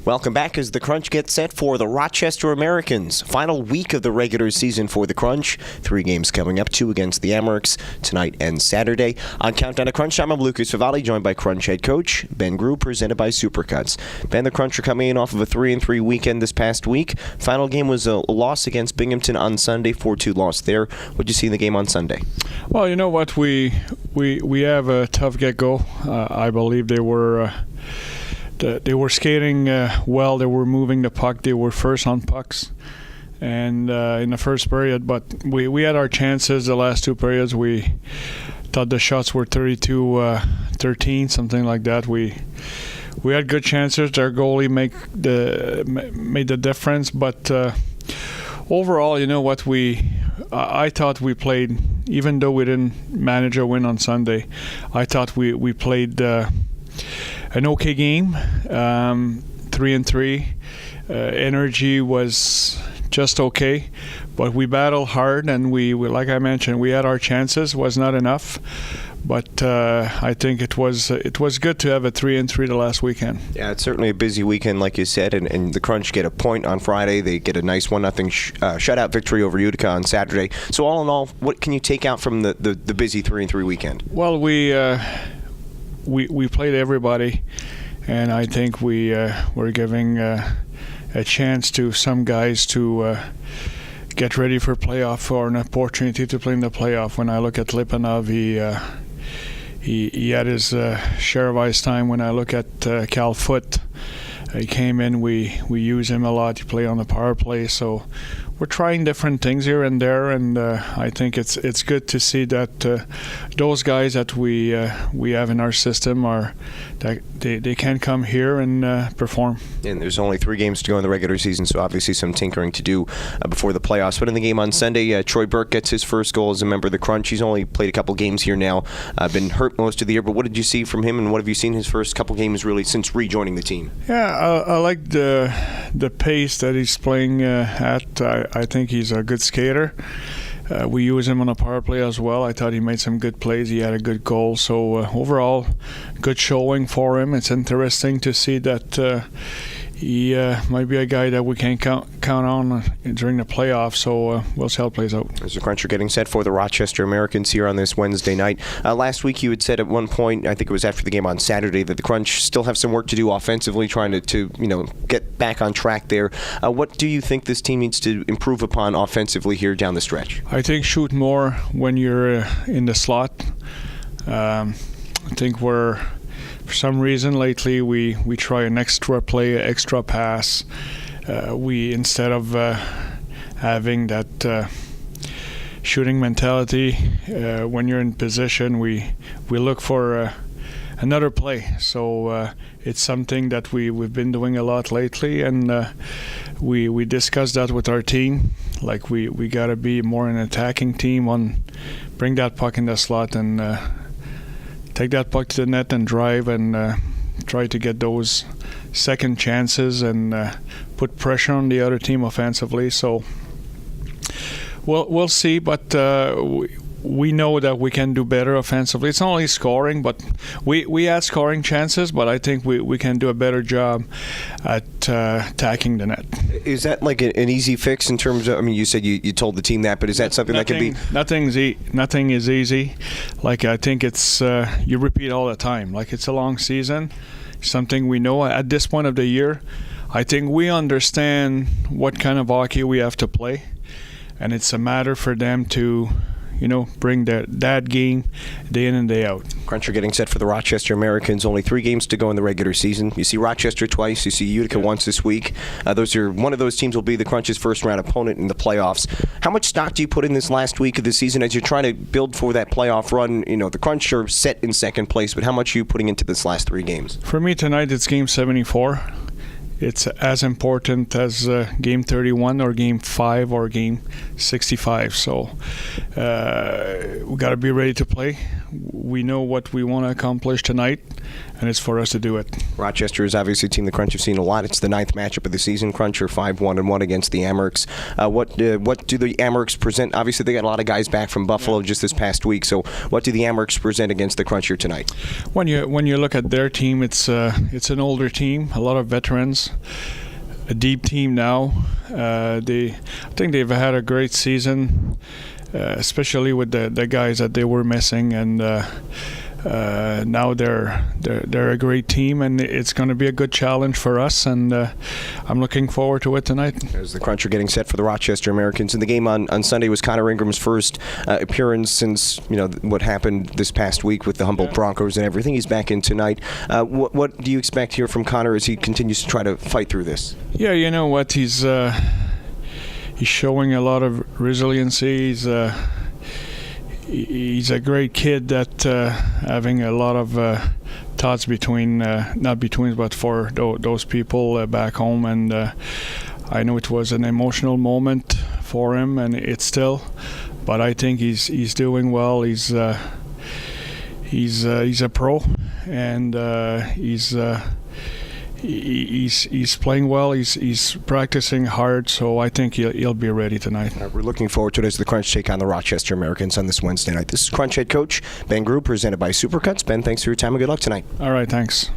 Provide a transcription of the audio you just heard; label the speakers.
Speaker 1: Welcome back as the Crunch gets set for the Rochester Americans. Final week of the regular season for the Crunch. 3 games coming up, 2 against the Americans tonight and Saturday. On Countdown to Crunch Time, I'm Lukas Favale, joined by Crunch head coach Ben Groulx, presented by Supercuts. Ben, the Crunch are coming in off of a 3-3 weekend this past week. Final game was a loss against Binghamton on Sunday, 4-2 loss there. What did you see in the game on Sunday?
Speaker 2: Well, you know what, we have a tough get-go. I believe they were skating well. They were moving the puck. They were first on pucks, and in the first period. But we had our chances. The last 2 periods, we thought the shots were 32-13, something like that. We had good chances. Their goalie made the difference. But overall, you know what, I thought we played. Even though we didn't manage a win on Sunday, I thought we played an okay game, 3-3. Energy was just okay, but we battled hard, and we like I mentioned, we had our chances. Was not enough, but I think it was good to have a 3-3 the last weekend. Yeah,
Speaker 1: it's certainly a busy weekend, like you said, and the Crunch get a point on Friday. They get a nice 1-0 shutout victory over Utica on Saturday. So all in all, what can you take out from the busy 3-3 weekend?
Speaker 2: Well, we played everybody, and I think we're giving a chance to some guys to get ready for playoff, or an opportunity to play in the playoff. When I look at Lipanov, he had his share of ice time. When I look at Cal Foote, he came in, we use him a lot. He played on the power play, so we're trying different things here and there, and I think it's good to see that those guys that we have in our system that they can come here and perform.
Speaker 1: And there's only 3 games to go in the regular season, so obviously some tinkering to do before the playoffs. But in the game on Sunday, Troy Burke gets his first goal as a member of the Crunch. He's only played a couple games here now, been hurt most of the year. But what did you see from him, and what have you seen his first couple games really since rejoining the team?
Speaker 2: Yeah, I like the pace that he's playing at. I think he's a good skater. We use him on a power play as well. I thought he made some good plays. He had a good goal. So overall, good showing for him. It's interesting to see that he might be a guy that we can count on during the playoffs. So we'll see how it plays out.
Speaker 1: As the Crunch are getting set for the Rochester Americans here on this Wednesday night. Last week you had said at one point, I think it was after the game on Saturday, that the Crunch still have some work to do offensively, trying to get back on track there. What do you think this team needs to improve upon offensively here down the stretch?
Speaker 2: I think shoot more when you're in the slot. I think for some reason lately we try an extra play, extra pass. We, instead of having that shooting mentality, when you're in position, we look for another play. So it's something that we've been doing a lot lately, and we discussed that with our team. Like we got to be more an attacking team, bring that puck in the slot and take that puck to the net and drive and try to get those second chances and put pressure on the other team offensively. So we'll see, but we know that we can do better offensively. It's not only scoring, but we had scoring chances, but I think we can do a better job at attacking the net.
Speaker 1: Is that like an easy fix in terms of, I mean, you said you told the team that, but is that something that can be?
Speaker 2: Nothing is easy. Like, I think it's, you repeat all the time. Like, it's a long season, something we know at this point of the year. I think we understand what kind of hockey we have to play, and it's a matter for them to bring that game day in and day out.
Speaker 1: Crunch are getting set for the Rochester Americans. Only 3 games to go in the regular season. You see Rochester twice. You see Utica once this week. One of those teams will be the Crunch's first-round opponent in the playoffs. How much stock do you put in this last week of the season as you're trying to build for that playoff run? The Crunch are set in second place, but how much are you putting into this last 3 games?
Speaker 2: For me tonight, it's Game 74. It's as important as Game 31 or Game 5 or Game 65. So we got to be ready to play. We know what we want to accomplish tonight, and it's for us to do it.
Speaker 1: Rochester is obviously a team the Crunch have seen a lot. It's the 9th matchup of the season. Crunch are 5-1-1 against the Americans. What do the Americans present? Obviously, they got a lot of guys back from Buffalo just this past week. So, what do the Americans present against the Crunch here tonight?
Speaker 2: When you look at their team, it's an older team, a lot of veterans, a deep team now. I think they've had a great season, especially with the guys that they were missing, and now they're a great team, and it's going to be a good challenge for us, and I'm looking forward to it tonight.
Speaker 1: As the Crunch are getting set for the Rochester Americans, and the game on Sunday was Connor Ingram's first appearance since what happened this past week with the Humboldt Broncos and everything. He's back in tonight. What do you expect here from Connor as he continues to try to fight through this?
Speaker 2: Yeah, you know what, he's showing a lot of resiliency. He's a great kid that having a lot of thoughts but for those people back home, and I know it was an emotional moment for him, and it's still, but I think he's doing well. He's a pro, and he's playing well. He's practicing hard, so I think he'll be ready tonight.
Speaker 1: We're looking forward to it as the Crunch take on the Rochester Americans on this Wednesday night. This is Crunch head coach Ben Groulx, presented by Supercuts. Ben, thanks for your time and good luck tonight.
Speaker 2: All right, thanks.